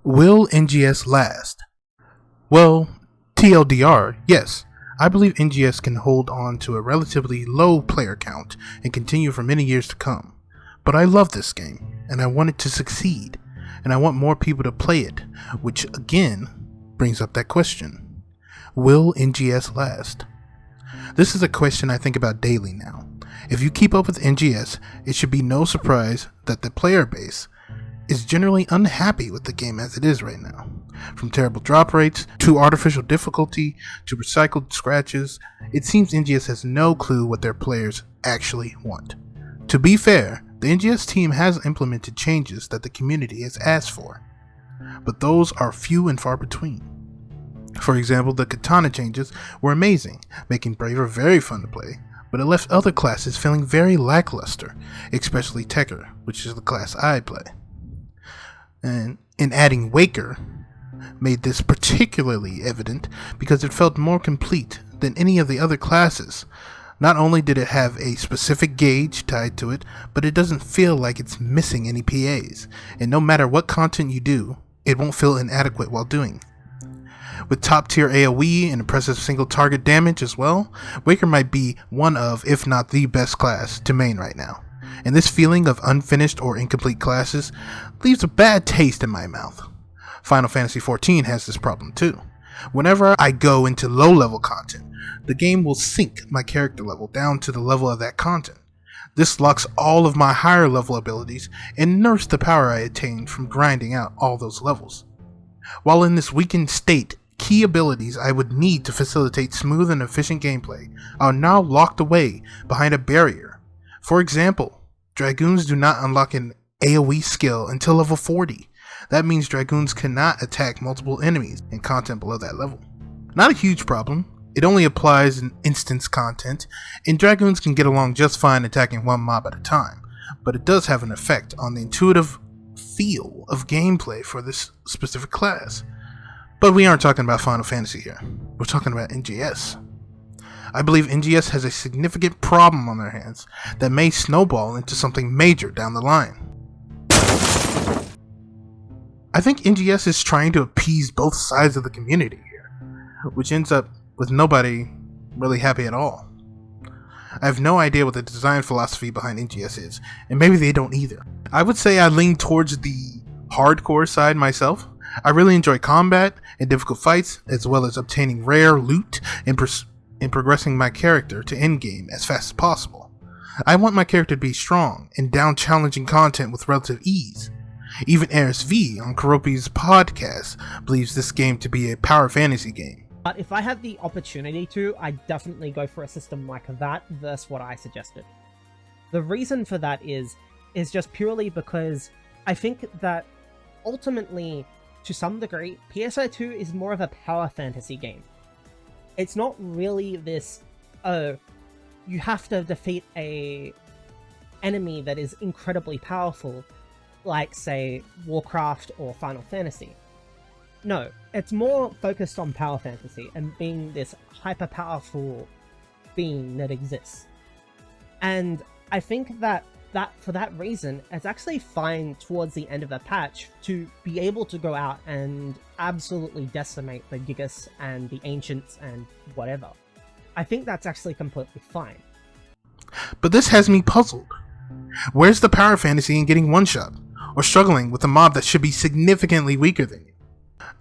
Will NGS last? Well, TLDR, yes. I believe NGS can hold on to a relatively low player count and continue for many years to come. But I love this game, and I want it to succeed, and I want more people to play it, which again brings up that question. Will NGS last? This is a question I think about daily now. If you keep up with NGS, it should be no surprise that the player base is generally unhappy with the game as it is right now. From terrible drop rates, to artificial difficulty, to recycled scratches, it seems NGS has no clue what their players actually want. To be fair, the NGS team has implemented changes that the community has asked for, but those are few and far between. For example, the katana changes were amazing, making Braver very fun to play, but it left other classes feeling very lackluster, especially Tekker, which is the class I play. And in adding Waker made this particularly evident because it felt more complete than any of the other classes. Not only did it have a specific gauge tied to it, but it doesn't feel like it's missing any PAs, and no matter what content you do, it won't feel inadequate while doing. With top tier AoE and impressive single target damage as well, Waker might be one of, if not the best class to main right now. And this feeling of unfinished or incomplete classes leaves a bad taste in my mouth. Final Fantasy XIV has this problem too. Whenever I go into low level content, the game will sink my character level down to the level of that content. This locks all of my higher level abilities and nerfs the power I attained from grinding out all those levels. While in this weakened state, key abilities I would need to facilitate smooth and efficient gameplay are now locked away behind a barrier. For example, Dragoons do not unlock an AoE skill until level 40. That means Dragoons cannot attack multiple enemies in content below that level. Not a huge problem, it only applies in instance content, and Dragoons can get along just fine attacking one mob at a time, but it does have an effect on the intuitive feel of gameplay for this specific class. But we aren't talking about Final Fantasy here, we're talking about NGS. I believe NGS has a significant problem on their hands that may snowball into something major down the line. I think NGS is trying to appease both sides of the community here, which ends up with nobody really happy at all. I have no idea what the design philosophy behind NGS is, and maybe they don't either. I would say I lean towards the hardcore side myself. I really enjoy combat and difficult fights, as well as obtaining rare loot and progressing my character to endgame as fast as possible. I want my character to be strong and down challenging content with relative ease. Even RSV on Karopi's podcast believes this game to be a power fantasy game. But if I had the opportunity to, I'd definitely go for a system like that versus what I suggested. The reason for that is just purely because I think that ultimately, to some degree, PSO2 is more of a power fantasy game. It's not really this, oh, you have to defeat a enemy that is incredibly powerful, like, say, Warcraft or Final Fantasy. No, it's more focused on power fantasy and being this hyper-powerful being that exists. And I think that for that reason, it's actually fine towards the end of the patch to be able to go out and absolutely decimate the Gigas and the Ancients and whatever. I think that's actually completely fine. But this has me puzzled. Where's the power fantasy in getting one-shot, or struggling with a mob that should be significantly weaker than you?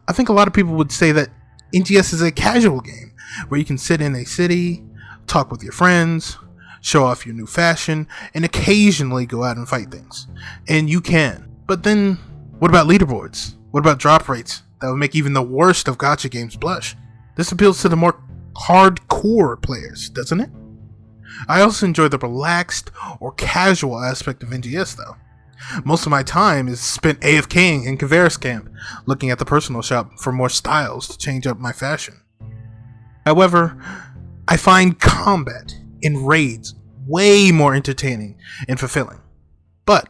I think a lot of people would say that NGS is a casual game, where you can sit in a city, talk with your friends, show off your new fashion, and occasionally go out and fight things. And you can. But then, what about leaderboards? What about drop rates that would make even the worst of gacha games blush? This appeals to the more hardcore players, doesn't it? I also enjoy the relaxed or casual aspect of NGS though. Most of my time is spent AFKing in Kavera's camp, looking at the personal shop for more styles to change up my fashion. However, I find combat in raids way more entertaining and fulfilling. But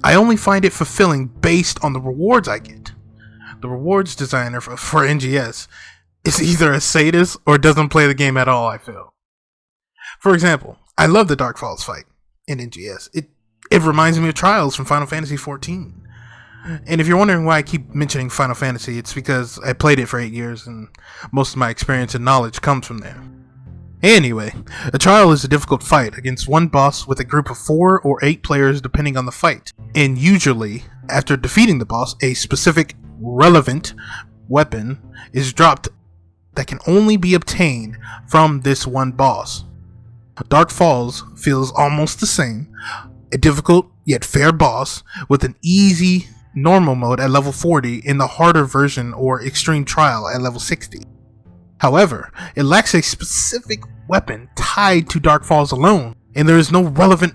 I only find it fulfilling based on the rewards I get. The rewards designer for NGS is either a sadist or doesn't play the game at all, I feel. For example, I love the Dark Falls fight in NGS. It reminds me of Trials from Final Fantasy XIV. And if you're wondering why I keep mentioning Final Fantasy, it's because I played it for 8 years and most of my experience and knowledge comes from there. Anyway, a trial is a difficult fight against one boss with a group of 4 or 8 players depending on the fight. And usually, after defeating the boss, a specific relevant weapon is dropped that can only be obtained from this one boss. Dark Falls feels almost the same, a difficult yet fair boss with an easy normal mode at level 40 and the harder version or extreme trial at level 60. However, it lacks a specific weapon tied to Dark Falls alone, and there is no relevant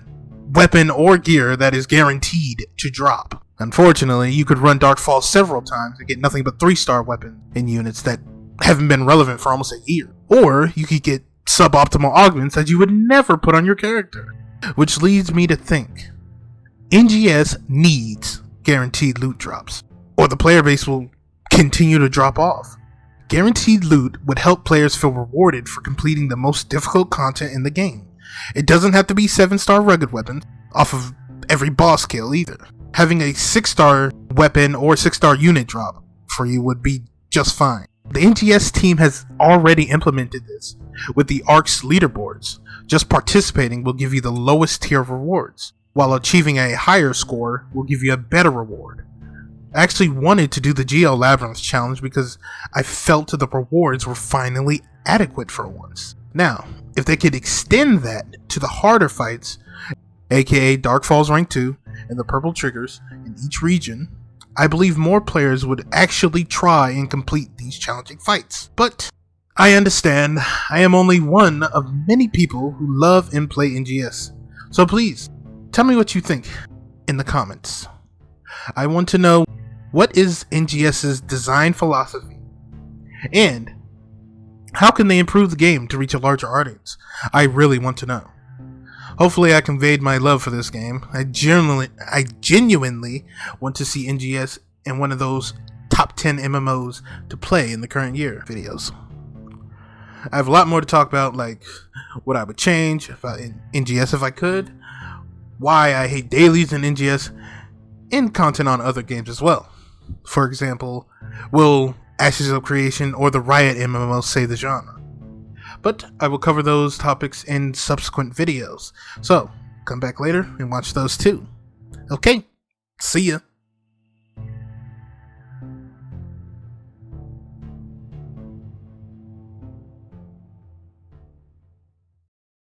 weapon or gear that is guaranteed to drop. Unfortunately, you could run Dark Falls several times and get nothing but 3-star weapons and units that haven't been relevant for almost a year. Or you could get suboptimal augments that you would never put on your character. Which leads me to think, NGS needs guaranteed loot drops, or the player base will continue to drop off. Guaranteed loot would help players feel rewarded for completing the most difficult content in the game. It doesn't have to be 7-star rugged weapons off of every boss kill either. Having a 6-star weapon or 6-star unit drop for you would be just fine. The NGS team has already implemented this with the ARC's leaderboards. Just participating will give you the lowest tier of rewards, while achieving a higher score will give you a better reward. I actually wanted to do the GL Labyrinth challenge because I felt the rewards were finally adequate for once. Now, if they could extend that to the harder fights, aka Dark Falls Rank 2 and the purple triggers in each region, I believe more players would actually try and complete these challenging fights. But I understand I am only one of many people who love and play NGS. So please, tell me what you think in the comments. I want to know, what is NGS's design philosophy? And how can they improve the game to reach a larger audience? I really want to know. Hopefully I conveyed my love for this game. I genuinely want to see NGS in one of those top 10 MMOs to play in the current year videos. I have a lot more to talk about, like what I would change in NGS if I could, why I hate dailies in NGS, and content on other games as well. For example, will Ashes of Creation or the Riot MMO save the genre? But I will cover those topics in subsequent videos, so come back later and watch those too. Okay, see ya.